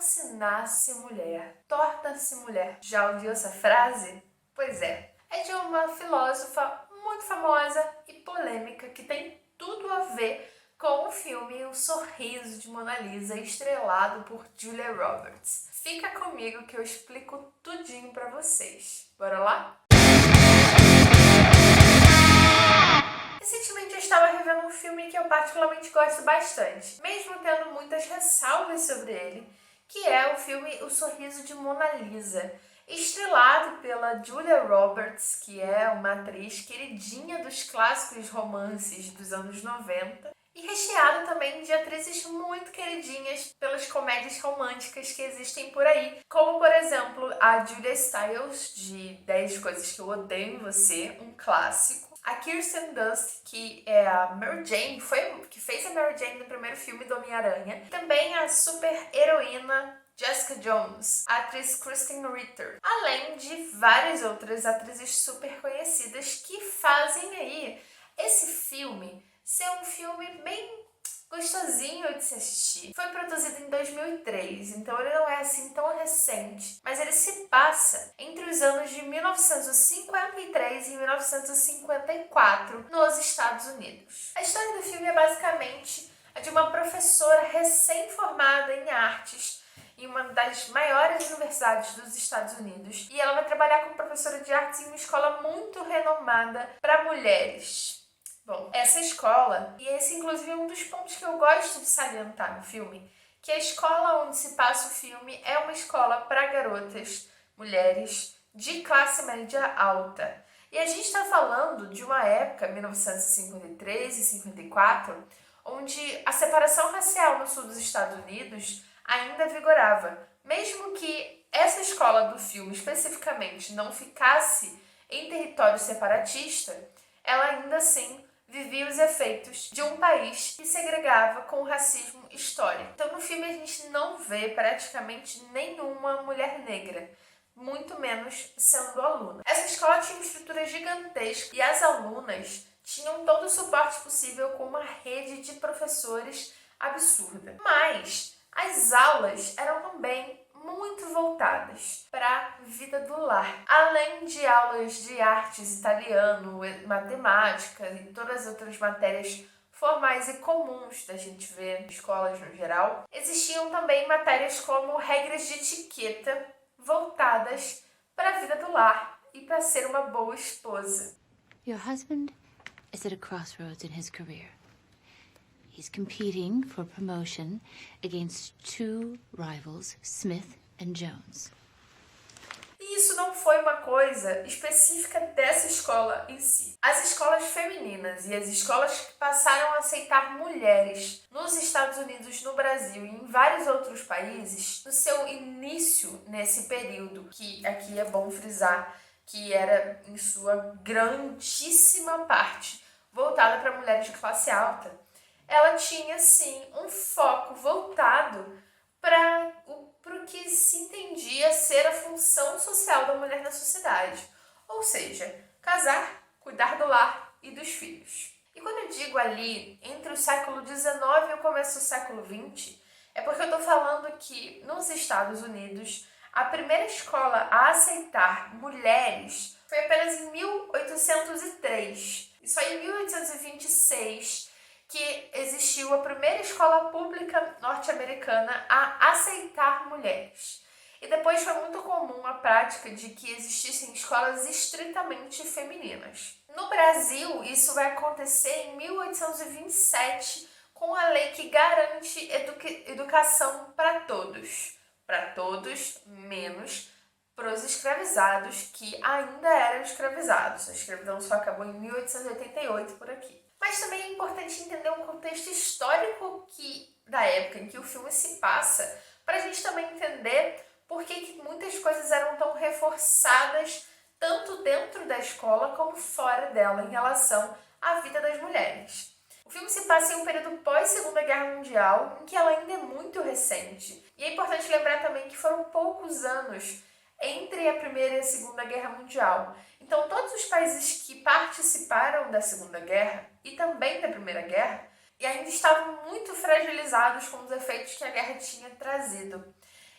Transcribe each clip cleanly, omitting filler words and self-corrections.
não se nasce mulher, torna-se mulher. Já ouviu essa frase? Pois é. É de uma filósofa muito famosa e polêmica que tem tudo a ver com o filme O Sorriso de Mona Lisa, estrelado por Julia Roberts. Fica comigo que eu explico tudinho pra vocês. Bora lá? Recentemente eu estava revendo um filme que eu particularmente gosto bastante, mesmo tendo muitas ressalvas sobre ele, que é o filme O Sorriso de Mona Lisa, estrelado pela Julia Roberts, que é uma atriz queridinha dos clássicos romances dos anos 90, e recheado também de atrizes muito queridinhas pelas comédias românticas que existem por aí, como por exemplo a Julia Stiles, de 10 Coisas que Eu Odeio em Você, um clássico. A Kirsten Dunst, que é a Mary Jane, que fez a Mary Jane no primeiro filme do Homem-Aranha. Também a super heroína Jessica Jones, a atriz Kristen Ritter, além de várias outras atrizes super conhecidas que fazem aí esse filme ser um filme bem gostosinho de se assistir. Foi produzido em 2003, então ele não é assim tão recente, mas ele se passa entre os anos de 1953 e 1954 nos Estados Unidos. A história do filme é basicamente a de uma professora recém-formada em artes em uma das maiores universidades dos Estados Unidos, e ela vai trabalhar como professora de artes em uma escola muito renomada para mulheres. Bom, essa escola, e esse inclusive é um dos pontos que eu gosto de salientar no filme, que a escola onde se passa o filme é uma escola para garotas, mulheres, de classe média alta. E a gente está falando de uma época, 1953 e 54, onde a separação racial no sul dos Estados Unidos ainda vigorava. Mesmo que essa escola do filme especificamente não ficasse em território separatista, ela ainda assim vivia os efeitos de um país que segregava com o racismo histórico. Então no filme a gente não vê praticamente nenhuma mulher negra, muito menos sendo aluna. Essa escola tinha uma estrutura gigantesca e as alunas tinham todo o suporte possível com uma rede de professores absurda. Mas as aulas eram também muito voltadas para a vida do lar. Além de aulas de artes, italiano, matemática e todas as outras matérias formais e comuns da gente ver em escolas no geral, existiam também matérias como regras de etiqueta voltadas para a vida do lar e para ser uma boa esposa. Your husband is at a crossroads in his career. He's competing for promotion against two rivals, Smith and Jones. E isso não foi uma coisa específica dessa escola em si. As escolas femininas e as escolas que passaram a aceitar mulheres nos Estados Unidos, no Brasil e em vários outros países, no seu início nesse período, que aqui é bom frisar que era em sua grandíssima parte voltada para mulheres de classe alta, ela tinha sim um foco voltado para o que se entendia ser a função social da mulher na sociedade, ou seja, casar, cuidar do lar e dos filhos. E quando eu digo ali, entre o século XIX e o começo do século XX, é porque eu estou falando que nos Estados Unidos a primeira escola a aceitar mulheres foi apenas em 1803, e só em 1826 que existiu a primeira escola pública norte-americana a aceitar mulheres. E depois foi muito comum a prática de que existissem escolas estritamente femininas. No Brasil, isso vai acontecer em 1827, com a lei que garante educação para todos. Para todos, menos para os escravizados, que ainda eram escravizados. A escravidão só acabou em 1888 por aqui. Mas também é importante entender um contexto histórico da época em que o filme se passa, para a gente também entender por que muitas coisas eram tão reforçadas tanto dentro da escola como fora dela em relação à vida das mulheres. O filme se passa em um período pós-Segunda Guerra Mundial, em que ela ainda é muito recente. E é importante lembrar também que foram poucos anos entre a Primeira e a Segunda Guerra Mundial. Então, todos os países que participaram da Segunda Guerra e também da Primeira Guerra e ainda estavam muito fragilizados com os efeitos que a guerra tinha trazido.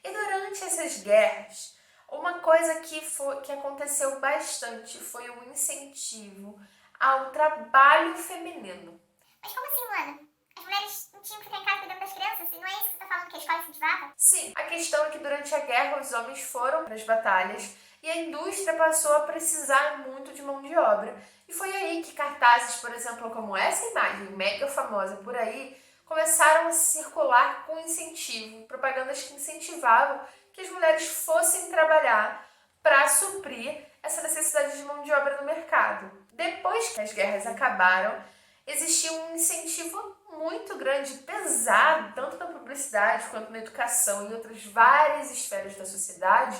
E durante essas guerras, uma coisa que aconteceu bastante foi o incentivo ao trabalho feminino. Mas como assim, Luana? As mulheres não tinham que ficar em casa cuidando das crianças? E não é isso que você tá falando que a escola incentivava? Sim, a questão é que durante a guerra os homens foram para as batalhas e a indústria passou a precisar muito de mão de obra. E foi aí que cartazes, por exemplo, como essa imagem mega famosa por aí, começaram a circular com incentivo, propagandas que incentivavam que as mulheres fossem trabalhar para suprir essa necessidade de mão de obra no mercado. Depois que as guerras acabaram, existia um incentivo muito grande, pesado, tanto na publicidade quanto na educação e outras várias esferas da sociedade,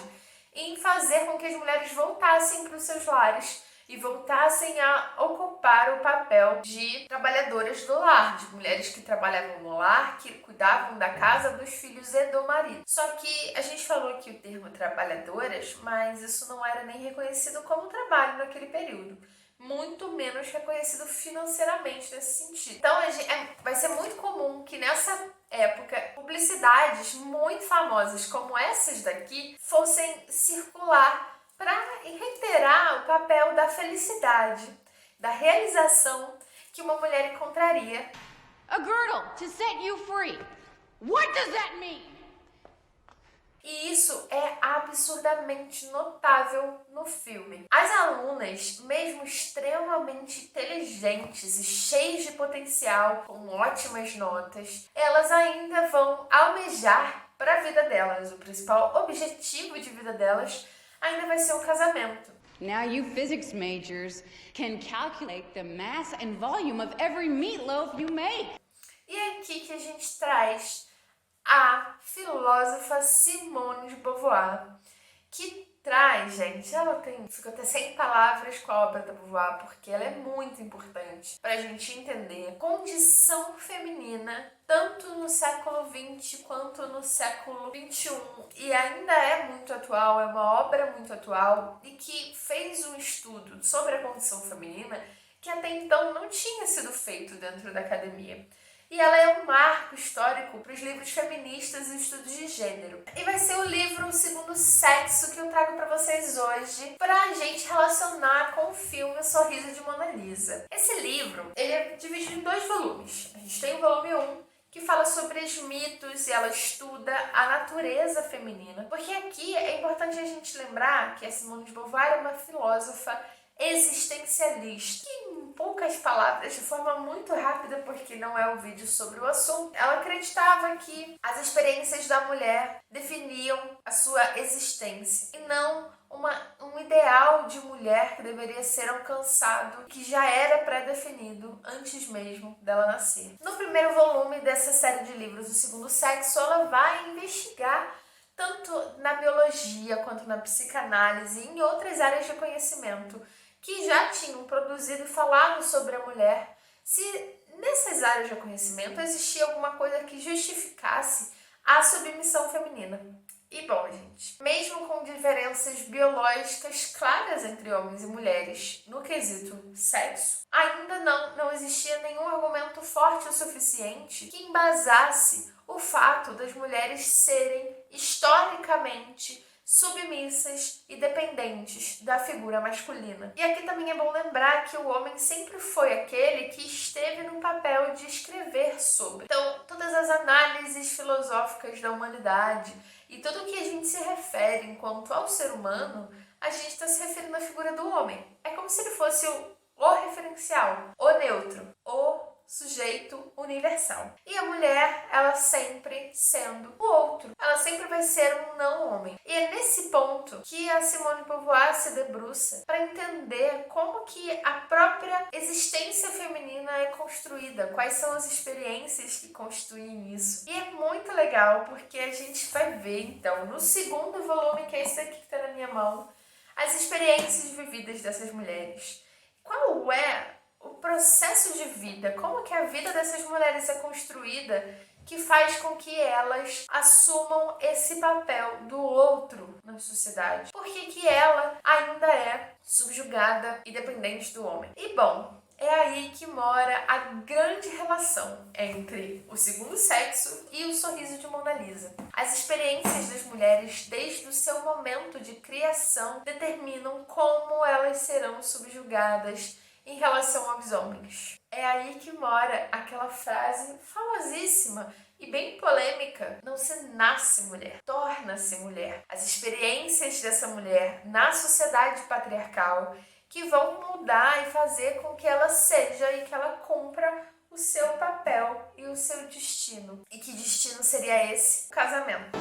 em fazer com que as mulheres voltassem para os seus lares e voltassem a ocupar o papel de trabalhadoras do lar, de mulheres que trabalhavam no lar, que cuidavam da casa, dos filhos e do marido. Só que a gente falou aqui o termo trabalhadoras, mas isso não era nem reconhecido como trabalho naquele período. Muito menos reconhecido financeiramente nesse sentido. Então vai ser muito comum que nessa época publicidades muito famosas como essas daqui fossem circular para reiterar o papel da felicidade, da realização que uma mulher encontraria. A girdle to set you free. What does that mean? E isso é absurdamente notável no filme. As alunas, mesmo extremamente inteligentes e cheias de potencial, com ótimas notas, elas ainda vão almejar para a vida delas. O principal objetivo de vida delas ainda vai ser o casamento. Now you physics majors can calculate the mass and volume of every meatloaf you make. E é aqui que a gente traz a filósofa Simone de Beauvoir, que traz, gente, fico até sem palavras com a obra da Beauvoir, porque ela é muito importante para a gente entender a condição feminina, tanto no século XX quanto no século XXI, e ainda é muito atual, é uma obra muito atual, e que fez um estudo sobre a condição feminina que até então não tinha sido feito dentro da academia. E ela é um marco histórico para os livros feministas e estudos de gênero. E vai ser o livro O Segundo Sexo que eu trago para vocês hoje, para a gente relacionar com o filme O Sorriso de Mona Lisa. Esse livro, ele é dividido em 2 volumes. A gente tem o volume 1, que fala sobre os mitos e ela estuda a natureza feminina. Porque aqui é importante a gente lembrar que a Simone de Beauvoir é uma filósofa existencialista, que em poucas palavras, de forma muito rápida, porque não é um vídeo sobre o assunto, ela acreditava que as experiências da mulher definiam a sua existência e não um ideal de mulher que deveria ser alcançado, que já era pré-definido antes mesmo dela nascer. No primeiro volume dessa série de livros, O Segundo Sexo, ela vai investigar tanto na biologia quanto na psicanálise e em outras áreas de conhecimento que já tinham produzido e falado sobre a mulher, se nessas áreas de conhecimento existia alguma coisa que justificasse a submissão feminina. E bom, gente, mesmo com diferenças biológicas claras entre homens e mulheres no quesito sexo, ainda não existia nenhum argumento forte o suficiente que embasasse o fato das mulheres serem historicamente submissas e dependentes da figura masculina. E aqui também é bom lembrar que o homem sempre foi aquele que esteve no papel de escrever sobre. Então, todas as análises filosóficas da humanidade e tudo o que a gente se refere enquanto ao ser humano, a gente está se referindo à figura do homem. É como se ele fosse o referencial, o neutro, o sujeito universal. E a mulher, ela sempre sendo o outro. Ela sempre vai ser um não-homem. E é nesse ponto que a Simone de Beauvoir se debruça para entender como que a própria existência feminina é construída, quais são as experiências que constituem isso. E é muito legal porque a gente vai ver, então, no segundo volume, que é esse aqui que está na minha mão, as experiências vividas dessas mulheres. Qual é o processo de vida, como que a vida dessas mulheres é construída, que faz com que elas assumam esse papel do outro na sociedade. Por que ela ainda é subjugada e dependente do homem? E bom, É aí que mora a grande relação entre o segundo sexo e o sorriso de Mona Lisa. As experiências das mulheres desde o seu momento de criação determinam como elas serão subjugadas em relação aos homens. É aí que mora aquela frase famosíssima e bem polêmica: não se nasce mulher, torna-se mulher. As experiências dessa mulher na sociedade patriarcal que vão mudar e fazer com que ela seja e que ela cumpra o seu papel e o seu destino. E que destino seria esse? O casamento.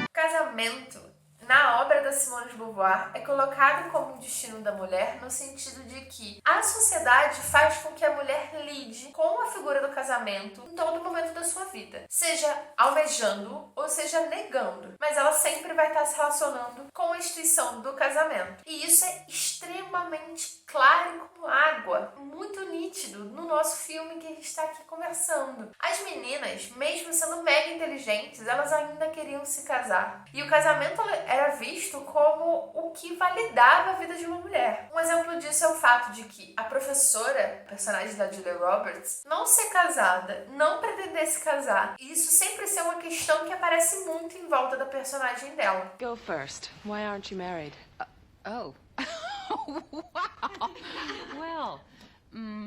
O casamento, na obra da Simone de Beauvoir, é colocado como um destino da mulher no sentido de que a sociedade faz com que a mulher lide com a figura do casamento em todo momento da sua vida, seja almejando ou seja negando, mas ela sempre vai estar se relacionando com a instituição do casamento. E isso é extremamente claro como água, muito nítido no nosso filme que a gente está aqui conversando. As meninas, mesmo sendo mega inteligentes, elas ainda queriam se casar. E o casamento era visto como o que validava a vida de uma mulher. Um exemplo disso é o fato de que a professora, personagem da Julia Roberts, não ser casada, não pretender se casar, e isso sempre ser uma questão que aparece muito em volta da personagem dela. Go first. Why aren't you married? Oh. Wow. Well,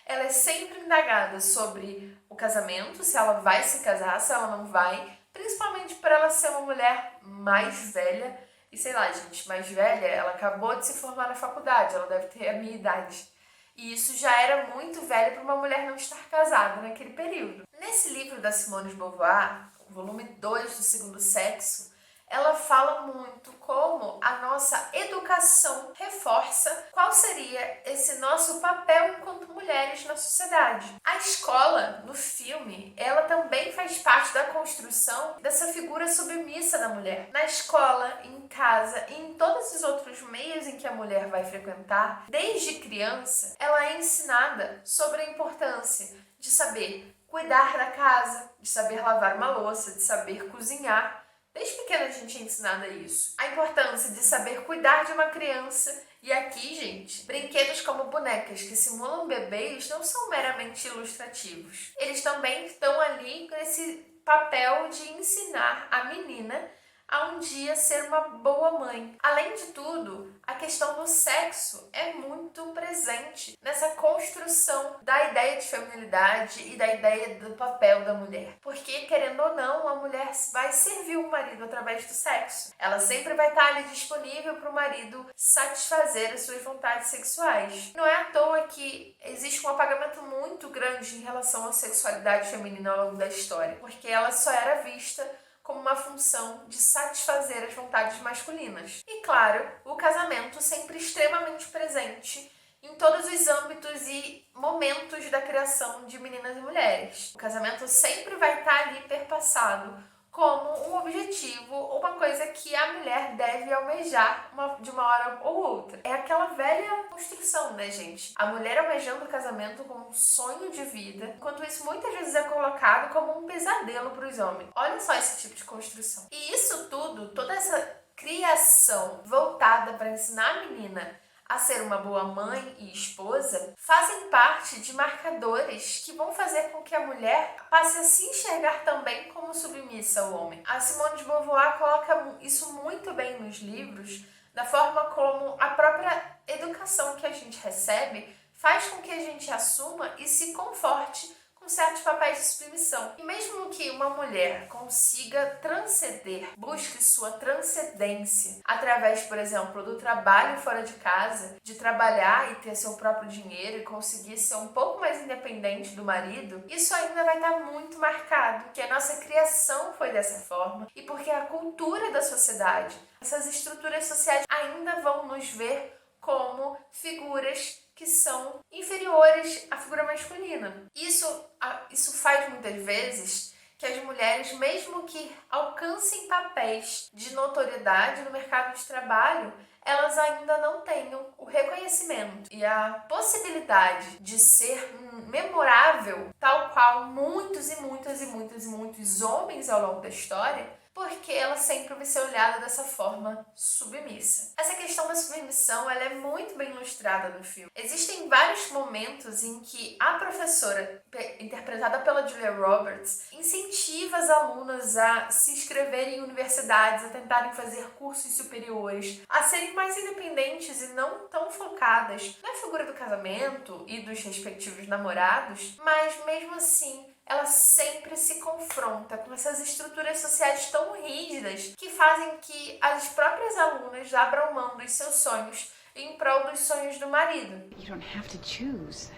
Ela é sempre indagada sobre o casamento, se ela vai se casar, se ela não vai, principalmente por ela ser uma mulher mais velha. E sei lá, gente, mais velha, ela acabou de se formar na faculdade, ela deve ter a minha idade. E isso já era muito velho para uma mulher não estar casada naquele período. Nesse livro da Simone de Beauvoir, o volume 2 do Segundo Sexo, ela fala muito como a nossa educação reforça qual seria esse nosso papel enquanto mulheres na sociedade. A escola, no filme, ela também faz parte da construção dessa figura submissa da mulher. Na escola, em casa e em todos os outros meios em que a mulher vai frequentar, desde criança, ela é ensinada sobre a importância de saber cuidar da casa, de saber lavar uma louça, de saber cozinhar. Desde pequena a gente é ensinada isso. A importância de saber cuidar de uma criança. E aqui, gente, brinquedos como bonecas que simulam bebês não são meramente ilustrativos. Eles também estão ali nesse papel de ensinar a menina a um dia ser uma boa mãe. Além de tudo, a questão do sexo é muito presente nessa construção da ideia de feminilidade e da ideia do papel da mulher. Porque, querendo ou não, a mulher vai servir o marido através do sexo. Ela sempre vai estar ali disponível para o marido satisfazer as suas vontades sexuais. Não é à toa que existe um apagamento muito grande em relação à sexualidade feminina ao longo da história, porque ela só era vista como uma função de satisfazer as vontades masculinas. E claro, o casamento sempre extremamente presente em todos os âmbitos e momentos da criação de meninas e mulheres. O casamento sempre vai estar ali perpassado como um objetivo, uma coisa que a mulher deve almejar de uma hora ou outra. É aquela velha construção, né, gente? A mulher almejando o casamento como um sonho de vida, enquanto isso muitas vezes é colocado como um pesadelo para os homens. Olha só esse tipo de construção. E isso tudo, toda essa criação voltada para ensinar a menina a ser uma boa mãe e esposa, fazem parte de marcadores que vão fazer com que a mulher passe a se enxergar também como submissa ao homem. A Simone de Beauvoir coloca isso muito bem nos livros, da forma como a própria educação que a gente recebe faz com que a gente assuma e se conforte com certos papéis de submissão. E mesmo que uma mulher consiga transcender, busque sua transcendência através, por exemplo, do trabalho fora de casa, de trabalhar e ter seu próprio dinheiro e conseguir ser um pouco mais independente do marido, isso ainda vai estar muito marcado, porque a nossa criação foi dessa forma e porque a cultura da sociedade, essas estruturas sociais ainda vão nos ver como figuras que são inferiores à figura masculina. Isso faz muitas vezes que as mulheres, mesmo que alcancem papéis de notoriedade no mercado de trabalho, elas ainda não tenham o reconhecimento e a possibilidade de ser memorável, tal qual muitos homens ao longo da história porque ela sempre vai ser olhada dessa forma submissa. Essa questão da submissão, ela é muito bem ilustrada no filme. Existem vários momentos em que a professora, interpretada pela Julia Roberts, incentiva as alunas a se inscreverem em universidades, a tentarem fazer cursos superiores, a serem mais independentes e não tão focadas na figura do casamento e dos respectivos namorados, mas mesmo assim ela sempre se confronta com essas estruturas sociais tão rígidas que fazem que as próprias alunas abram mão dos seus sonhos em prol dos sonhos do marido. You don't have to choose.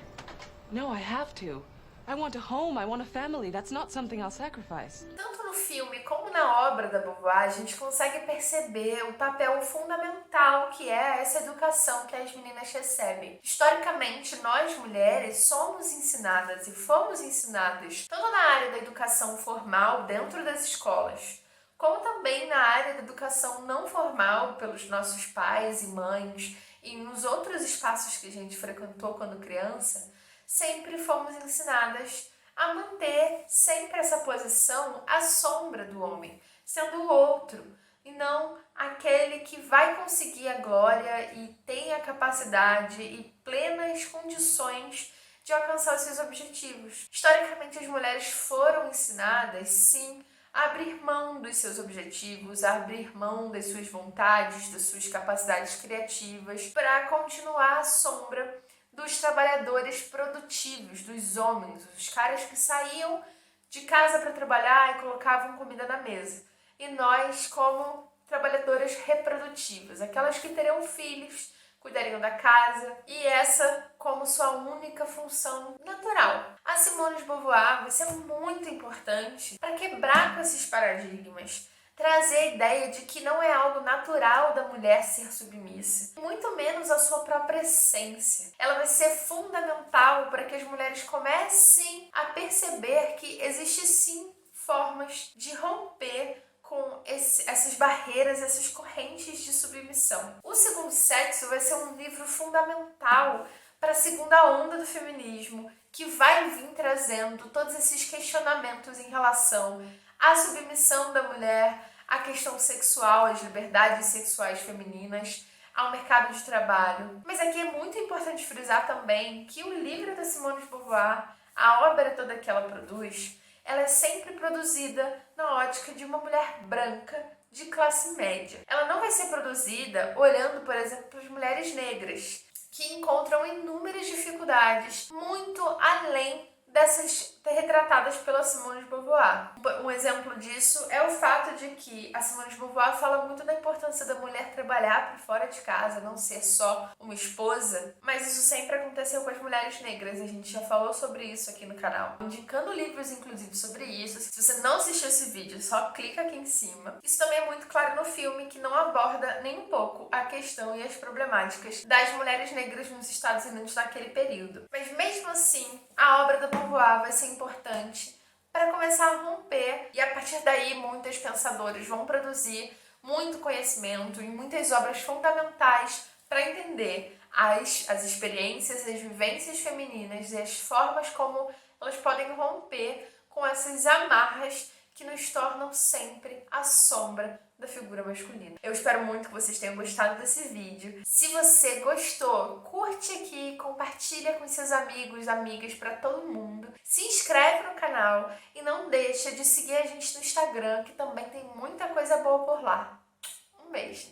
No, I have to. I want a home, I want a family. That's not something I'll sacrifice. Tanto no filme como na obra da Beauvoir, a gente consegue perceber o papel fundamental que é essa educação que as meninas recebem. Historicamente, nós mulheres somos ensinadas e fomos ensinadas tanto na área da educação formal dentro das escolas, como também na área da educação não formal pelos nossos pais e mães e nos outros espaços que a gente frequentou quando criança. Sempre fomos ensinadas a manter sempre essa posição à sombra do homem, sendo o outro, e não aquele que vai conseguir a glória e tem a capacidade e plenas condições de alcançar os seus objetivos. Historicamente, as mulheres foram ensinadas, sim, a abrir mão dos seus objetivos, a abrir mão das suas vontades, das suas capacidades criativas, para continuar à sombra dos trabalhadores produtivos, dos homens, os caras que saíam de casa para trabalhar e colocavam comida na mesa. E nós, como trabalhadoras reprodutivas, aquelas que teriam filhos, cuidariam da casa, e essa como sua única função natural. A Simone de Beauvoir vai ser muito importante para quebrar com esses paradigmas, trazer a ideia de que não é algo natural da mulher ser submissa, muito menos a sua própria essência. Ela vai ser fundamental para que as mulheres comecem a perceber que existe sim formas de romper com essas barreiras, essas correntes de submissão. O Segundo Sexo vai ser um livro fundamental para a segunda onda do feminismo, que vai vir trazendo todos esses questionamentos em relação à submissão da mulher, à questão sexual, às liberdades sexuais femininas, ao mercado de trabalho. Mas aqui é muito importante frisar também que o livro da Simone de Beauvoir, a obra toda que ela produz, ela é sempre produzida na ótica de uma mulher branca de classe média. Ela não vai ser produzida olhando, por exemplo, para as mulheres negras, que encontram inúmeras dificuldades muito além dessas retratadas pela Simone de Beauvoir. Um exemplo disso é o fato de que a Simone de Beauvoir fala muito da importância da mulher trabalhar por fora de casa, não ser só uma esposa, mas isso sempre aconteceu com as mulheres negras, a gente já falou sobre isso aqui no canal, indicando livros inclusive sobre isso. Se você não assistiu esse vídeo, só clica aqui em cima. Isso também é muito claro no filme, que não aborda nem um pouco a questão e as problemáticas das mulheres negras nos Estados Unidos naquele período. Mas mesmo assim, a obra da Beauvoir vai ser importante para começar a romper, e a partir daí muitos pensadores vão produzir muito conhecimento e muitas obras fundamentais para entender as experiências, as vivências femininas e as formas como elas podem romper com essas amarras que nos tornam sempre à sombra da figura masculina. Eu espero muito que vocês tenham gostado desse vídeo. Se você gostou, curte aqui, compartilha com seus amigos, amigas, para todo mundo. Se inscreve no canal e não deixa de seguir a gente no Instagram, que também tem muita coisa boa por lá. Um beijo!